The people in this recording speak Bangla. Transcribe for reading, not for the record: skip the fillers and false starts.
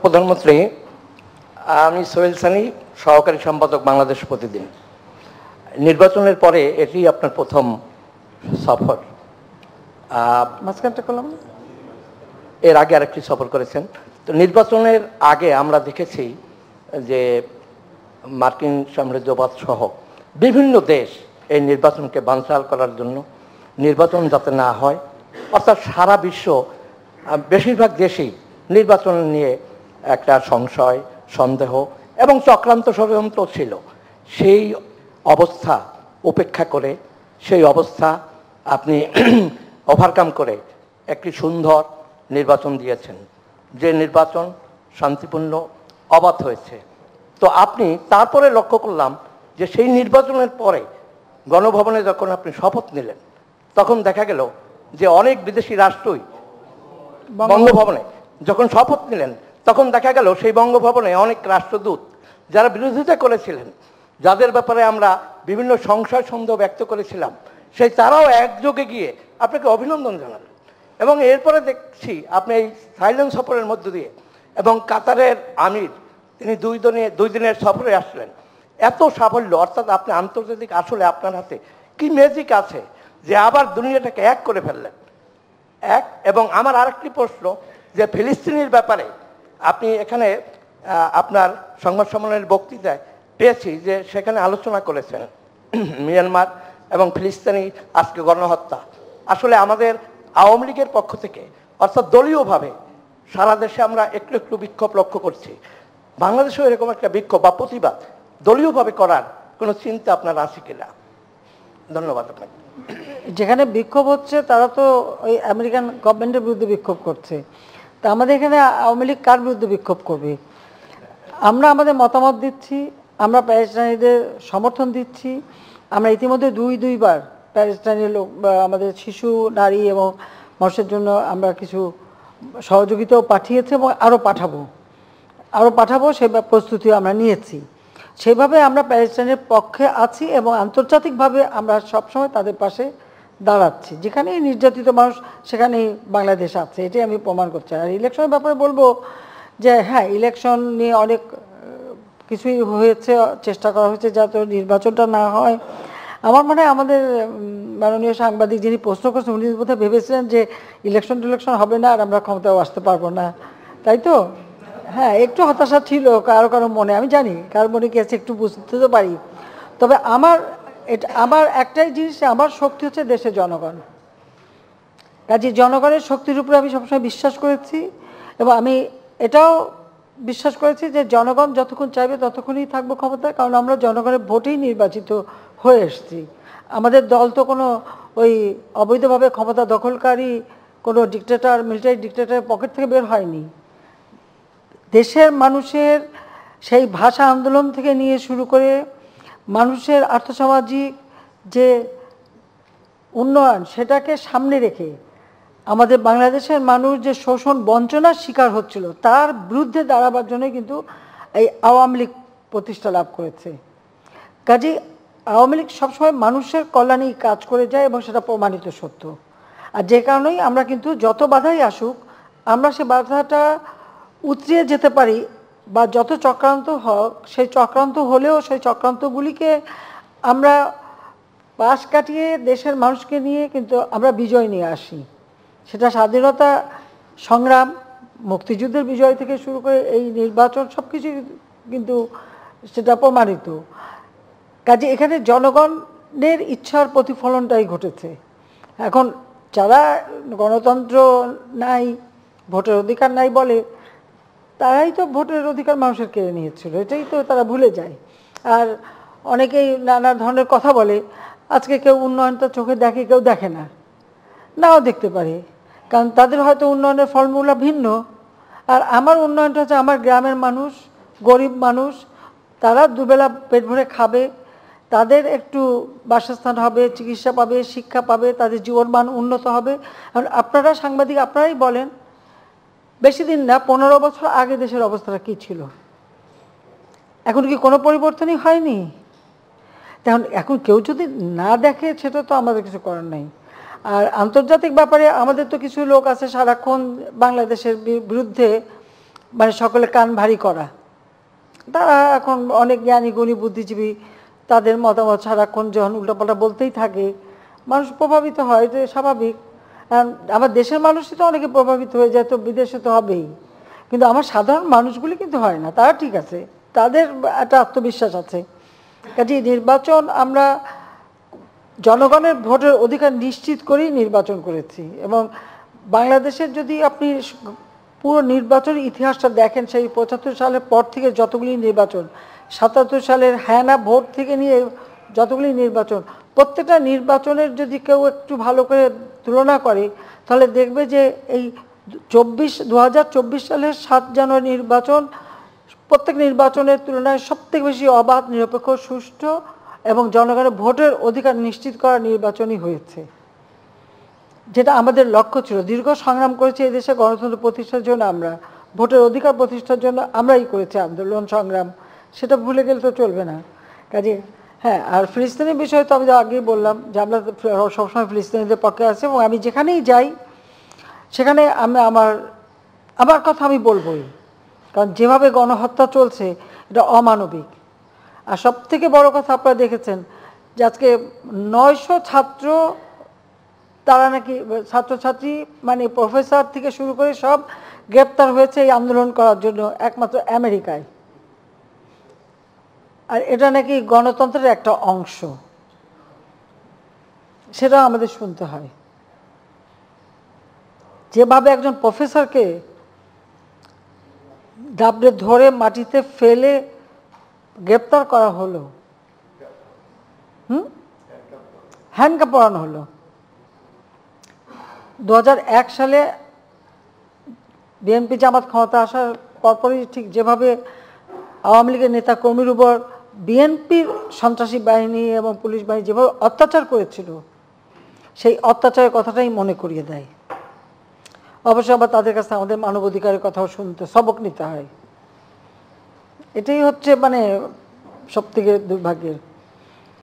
প্রধানমন্ত্রী, আমি সোহেল সানি, সহকারী সম্পাদক বাংলাদেশ প্রতিদিন। নির্বাচনের পরে এটি আপনার প্রথম সফর। মাঝখানটা করলাম, এর আগে আরেকটি সফর করেছেন। তো নির্বাচনের আগে আমরা দেখেছি যে মার্কিন সাম্রাজ্যবাদ সহ বিভিন্ন দেশ এই নির্বাচনকে বানচাল করার জন্য, নির্বাচন যাতে না হয়, অর্থাৎ সারা বিশ্ব বেশিরভাগ দেশেই নির্বাচন নিয়ে একটা সংশয়, সন্দেহ এবং চক্রান্ত ষড়যন্ত্র ছিল। সেই অবস্থা উপেক্ষা করে, সেই অবস্থা আপনি ওভারকাম করে একটি সুন্দর নির্বাচন দিয়েছেন, যে নির্বাচন শান্তিপূর্ণ, অবাধ হয়েছে। তো আপনি তারপরে লক্ষ্য করলাম যে সেই নির্বাচনের পরে গণভবনে যখন আপনি শপথ নিলেন, তখন দেখা গেল যে অনেক বিদেশি রাষ্ট্রই বঙ্গভবনে যখন শপথ নিলেন, তখন দেখা গেল সেই বঙ্গভবনে অনেক রাষ্ট্রদূত যারা বিরোধিতা করেছিলেন, যাদের ব্যাপারে আমরা বিভিন্ন সংশয় সন্দেহ ব্যক্ত করেছিলাম, সেই তারাও একযোগে গিয়ে আপনাকে অভিনন্দন জানালেন। এবং এরপরে দেখছি আপনি এই সাইলেন্স সফরের মধ্য দিয়ে, এবং কাতারের আমির তিনি দুই দিনের সফরে আসলেন। এত সাফল্য, অর্থাৎ আপনি আন্তর্জাতিক, আসলে আপনার হাতে কি ম্যাজিক আছে যে আবার দুনিয়াটাকে এক করে ফেললেন। এবং আমার আরেকটি প্রশ্ন, যে ফিলিস্তিনের ব্যাপারে আপনি এখানে আপনার সংবাদ সম্মেলনের বক্তৃতায় পেয়েছি যে সেখানে আলোচনা করেছেন মিয়ানমার এবং ফিলিস্তিনি আজকে গণহত্যা। আসলে আমাদের আওয়ামী লীগের পক্ষ থেকে, অর্থাৎ দলীয়ভাবে সারা দেশে আমরা একটু একটু বিক্ষোভ লক্ষ্য করছি। বাংলাদেশেও এরকম একটা বিক্ষোভ বা প্রতিবাদ দলীয়ভাবে করার কোনো চিন্তা আপনার আছে কিনা? ধন্যবাদ আপনাকে। যেখানে বিক্ষোভ হচ্ছে তারা তো ওই আমেরিকান গভর্নমেন্টের বিরুদ্ধে বিক্ষোভ করছে, তা আমাদের এখানে আওয়ামী লীগ কার বিরুদ্ধে বিক্ষোভ করবে? আমরা আমাদের মতামত দিচ্ছি, আমরা প্যালেস্টাইনিদের সমর্থন দিচ্ছি। আমরা ইতিমধ্যে দুইবার প্যালেস্টাইনের লোক, আমাদের শিশু, নারী এবং মানুষের জন্য আমরা কিছু সহযোগিতাও পাঠিয়েছি এবং আরও পাঠাবো সে প্রস্তুতিও আমরা নিয়েছি। সেভাবে আমরা প্যালেস্টাইনের পক্ষে আছি এবং আন্তর্জাতিকভাবে আমরা সবসময় তাদের পাশে দাঁড়াচ্ছি। যেখানেই নির্যাতিত মানুষ সেখানেই বাংলাদেশ আছে, এটাই আমি প্রমাণ করছি। আর ইলেকশনের ব্যাপারে বলবো যে হ্যাঁ, ইলেকশন নিয়ে অনেক কিছুই হয়েছে, চেষ্টা করা হয়েছে যাতে নির্বাচনটা না হয়। আমার মনে হয় আমাদের মাননীয় সাংবাদিক যিনি প্রশ্ন করছেন উনি বোধহয় ভেবেছিলেন যে ইলেকশন হবে না আর আমরা ক্ষমতাও আসতে পারবো না, তাই তো? হ্যাঁ, একটু হতাশা ছিল কারো মনে, আমি জানি কারো মনে কি আছে, একটু বুঝতে তো পারি। তবে আমার একটাই জিনিস, আমার শক্তি হচ্ছে দেশের জনগণ। কাজে জনগণের শক্তির উপরে আমি সবসময় বিশ্বাস করেছি এবং আমি এটাও বিশ্বাস করেছি যে জনগণ যতক্ষণ চাইবে ততক্ষণই থাকবো ক্ষমতায়, কারণ আমরা জনগণের ভোটেই নির্বাচিত হয়ে এসেছি। আমাদের দল তো কোনো ওই অবৈধভাবে ক্ষমতা দখলকারী কোনো ডিক্টেটর, মিলিটারি ডিক্টেটরের পকেট থেকে বের হয়নি। দেশের মানুষের সেই ভাষা আন্দোলন থেকে নিয়ে শুরু করে মানুষের আর্থসামাজিক যে উন্নয়ন, সেটাকে সামনে রেখে আমাদের বাংলাদেশের মানুষ যে শোষণ বঞ্চনার শিকার হচ্ছিল তার বিরুদ্ধে দাঁড়াবার জন্যই কিন্তু এই আওয়ামী লীগ প্রতিষ্ঠা লাভ করেছে। কাজেই আওয়ামী লীগ সবসময় মানুষের কল্যাণেই কাজ করে যায় এবং সেটা প্রমাণিত সত্য। আর যে কারণেই আমরা কিন্তু যত বাধাই আসুক আমরা সে বাধাটা উতরিয়ে যেতে পারি, বা যত চক্রান্ত হোক, সেই চক্রান্ত হলেও সেই চক্রান্তগুলিকে আমরা পাশ কাটিয়ে দেশের মানুষকে নিয়ে কিন্তু আমরা বিজয় নিয়ে আসি। সেটা স্বাধীনতা সংগ্রাম, মুক্তিযুদ্ধের বিজয় থেকে শুরু করে এই নির্বাচন সব কিছু কিন্তু সেটা প্রমাণিত। কাজে এখানে জনগণের ইচ্ছার প্রতিফলনটাই ঘটেছে। এখন যারা গণতন্ত্র নাই, ভোটের অধিকার নাই বলে, তারাই তো ভোটের অধিকার মানুষের কেড়ে নিয়েছিল, এটাই তো তারা ভুলে যায়। আর অনেকেই নানা ধরনের কথা বলে, আজকে কেউ উন্নয়নটা চোখে দেখে, কেউ দেখে না, নাও দেখতে পারে, কারণ তাদের হয়তো উন্নয়নের ফর্মুলা ভিন্ন। আর আমার উন্নয়নটা হচ্ছে আমার গ্রামের মানুষ, গরিব মানুষ, তারা দুবেলা পেট ভরে খাবে, তাদের একটু বাসস্থান হবে, চিকিৎসা পাবে, শিক্ষা পাবে, তাদের জীবনমান উন্নত হবে। আপনারা সাংবাদিক, আপনারাই বলেন, বেশি দিন না, 15 বছর আগে দেশের অবস্থাটা কী ছিল, এখন কি কোনো পরিবর্তনই হয়নি? তখন এখন কেউ যদি না দেখে সেটা তো আমাদের কিছু করার নেই। আর আন্তর্জাতিক ব্যাপারে আমাদের তো কিছু লোক আছে সারাক্ষণ বাংলাদেশের বিরুদ্ধে মানে সকলে কান ভারী করা। তারা এখন অনেক জ্ঞানী গুণী বুদ্ধিজীবী, তাদের মতামত সারাক্ষণ যখন উল্টাপাল্টা বলতেই থাকে, মানুষ প্রভাবিত হয়, এটা স্বাভাবিক। আমার দেশের মানুষই তো অনেকে প্রভাবিত হয়ে যায়, তো বিদেশে তো হবেই, কিন্তু আমার সাধারণ মানুষগুলি কিন্তু হয় না। তারা ঠিক আছে, তাদের একটা আত্মবিশ্বাস আছে। কাজে নির্বাচন আমরা জনগণের ভোটের অধিকার নিশ্চিত করেই নির্বাচন করেছি। এবং বাংলাদেশের যদি আপনি পুরো নির্বাচনের ইতিহাসটা দেখেন, সেই ৭৫ সালের পর থেকে যতগুলি নির্বাচন, ৭৭ সালের হ্যাঁ না ভোট থেকে নিয়ে যতগুলি নির্বাচন, প্রত্যেকটা নির্বাচনের যদি কেউ একটু ভালো করে তুলনা করে, তাহলে দেখবে যে এই ২০২৪ সালের ৭ জানুয়ারি নির্বাচন প্রত্যেক নির্বাচনের তুলনায় সবথেকে বেশি অবাধ, নিরপেক্ষ, সুষ্ঠু এবং জনগণের ভোটের অধিকার নিশ্চিত করা নির্বাচনই হয়েছে, যেটা আমাদের লক্ষ্য ছিল। দীর্ঘ সংগ্রাম করেছি এই দেশে গণতন্ত্র প্রতিষ্ঠার জন্য, আমরা ভোটের অধিকার প্রতিষ্ঠার জন্য আমরাই করেছি আন্দোলন সংগ্রাম, সেটা ভুলে গেলে তো চলবে না। কাজে হ্যাঁ, আর ফিলিস্তিনের বিষয়ে তো আমি আগেই বললাম যে আমরা সবসময় ফিলিস্তিনিদের পক্ষে আছি, এবং আমি যেখানেই যাই সেখানে আমি আমার কথা আমি বলবই, কারণ যেভাবে গণহত্যা চলছে এটা অমানবিক। আর সবথেকে বড় কথা আপনারা দেখেছেন যে আজকে ৯০০ ছাত্র, তারা নাকি ছাত্রছাত্রী মানে প্রফেসর থেকে শুরু করে সব গ্রেপ্তার হয়েছে এই আন্দোলন করার জন্য একমাত্র আমেরিকায়। আর এটা নাকি গণতন্ত্রের একটা অংশ, সেটা আমাদের শুনতে হয়। যেভাবে একজন প্রফেসরকে দাবড়ে ধরে মাটিতে ফেলে গ্রেপ্তার করা হলো, হ্যান্ডকাপ পরানো হলো। ২০০১ সালে বিএনপি জামাত ক্ষমতা আসার পরপরই ঠিক যেভাবে আওয়ামী লীগের নেতা কর্মীর উপর বিএনপির সন্ত্রাসী বাহিনী এবং পুলিশ বাহিনী যেভাবে অত্যাচার করেছিল, সেই অত্যাচারের কথাটাই মনে করিয়ে দেয়। অবশ্য আবার তাদের কাছে আমাদের মানবাধিকারের কথাও শুনতে, সবক নিতে হয়। এটাই হচ্ছে মানে সবথেকে দুর্ভাগ্যের।